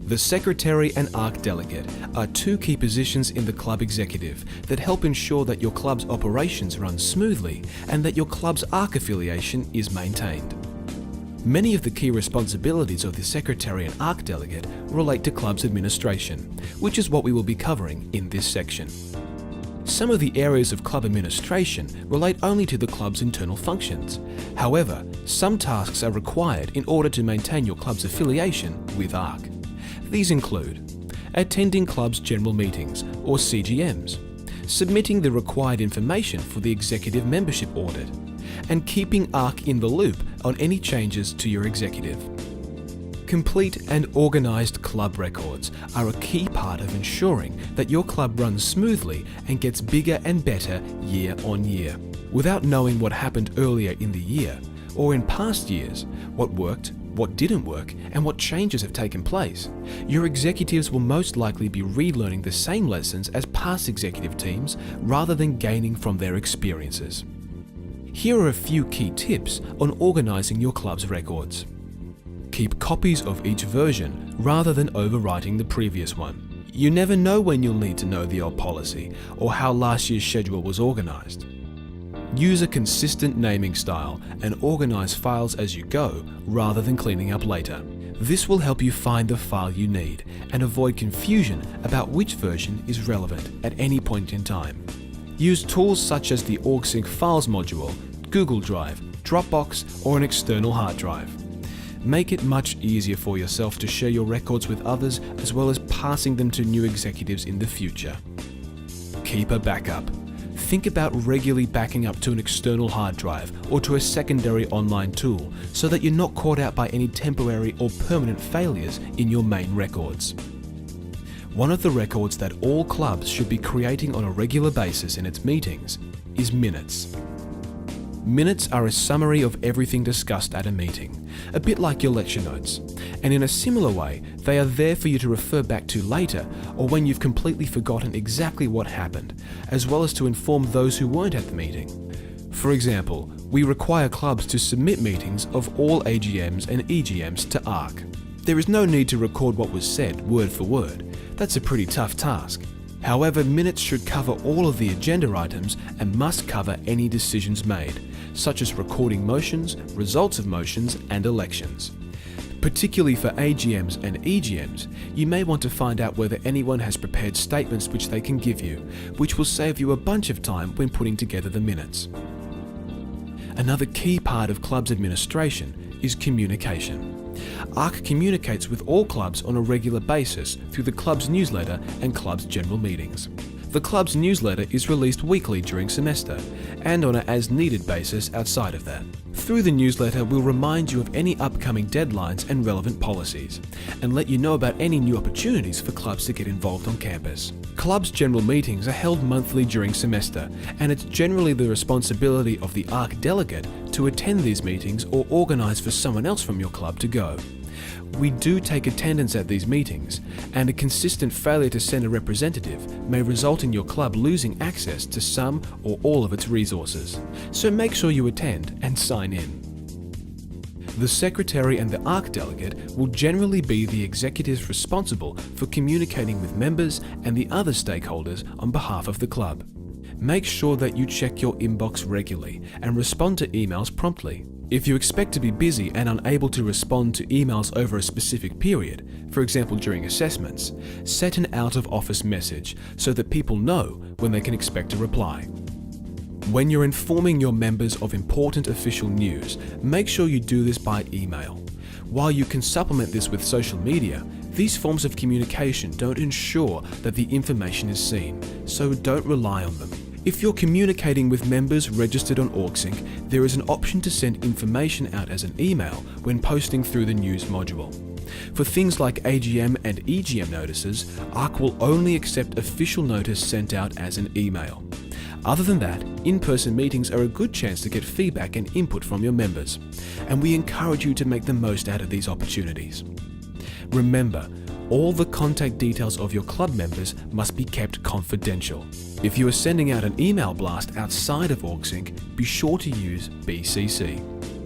The Secretary and ARC Delegate are two key positions in the club executive that help ensure that your club's operations run smoothly and that your club's ARC affiliation is maintained. Many of the key responsibilities of the Secretary and ARC Delegate relate to club's administration, which is what we will be covering in this section. Some of the areas of club administration relate only to the club's internal functions. However, some tasks are required in order to maintain your club's affiliation with ARC. These include attending club's general meetings or CGMs, submitting the required information for the executive membership audit, and keeping ARC in the loop on any changes to your executive. Complete and organised club records are a key part of ensuring that your club runs smoothly and gets bigger and better year on year. Without knowing what happened earlier in the year, or in past years, what worked, what didn't work, and what changes have taken place, your executives will most likely be relearning the same lessons as past executive teams rather than gaining from their experiences. Here are a few key tips on organising your club's records. Keep copies of each version rather than overwriting the previous one. You never know when you'll need to know the old policy or how last year's schedule was organised. Use a consistent naming style and organise files as you go rather than cleaning up later. This will help you find the file you need and avoid confusion about which version is relevant at any point in time. Use tools such as the Organising Files module, Google Drive, Dropbox, or an external hard drive. Make it much easier for yourself to share your records with others as well as passing them to new executives in the future. Keep a backup. Think about regularly backing up to an external hard drive or to a secondary online tool so that you're not caught out by any temporary or permanent failures in your main records. One of the records that all clubs should be creating on a regular basis in its meetings is minutes. Minutes are a summary of everything discussed at a meeting, a bit like your lecture notes, and in a similar way, they are there for you to refer back to later or when you've completely forgotten exactly what happened, as well as to inform those who weren't at the meeting. For example, we require clubs to submit meetings of all AGMs and EGMs to ARC. There is no need to record what was said word for word. That's a pretty tough task. However, minutes should cover all of the agenda items and must cover any decisions made, such as recording motions, results of motions, and elections. Particularly for AGMs and EGMs, you may want to find out whether anyone has prepared statements which they can give you, which will save you a bunch of time when putting together the minutes. Another key part of club's administration is communication. ARC communicates with all clubs on a regular basis through the club's newsletter and club's general meetings. The club's newsletter is released weekly during semester and on an as-needed basis outside of that. Through the newsletter, we'll remind you of any upcoming deadlines and relevant policies, and let you know about any new opportunities for clubs to get involved on campus. Clubs' general meetings are held monthly during semester, and it's generally the responsibility of the ARC delegate to attend these meetings or organise for someone else from your club to go. We do take attendance at these meetings, and a consistent failure to send a representative may result in your club losing access to some or all of its resources. So make sure you attend and sign in. The Secretary and the ARC Delegate will generally be the executives responsible for communicating with members and the other stakeholders on behalf of the club. Make sure that you check your inbox regularly and respond to emails promptly. If you expect to be busy and unable to respond to emails over a specific period, for example during assessments, set an out-of-office message so that people know when they can expect a reply. When you're informing your members of important official news, make sure you do this by email. While you can supplement this with social media, these forms of communication don't ensure that the information is seen, so don't rely on them. If you're communicating with members registered on Organising, there is an option to send information out as an email when posting through the news module. For things like AGM and EGM notices, ARC will only accept official notice sent out as an email. Other than that, in-person meetings are a good chance to get feedback and input from your members, and we encourage you to make the most out of these opportunities. Remember, all the contact details of your club members must be kept confidential. If you are sending out an email blast outside of Organising, be sure to use BCC.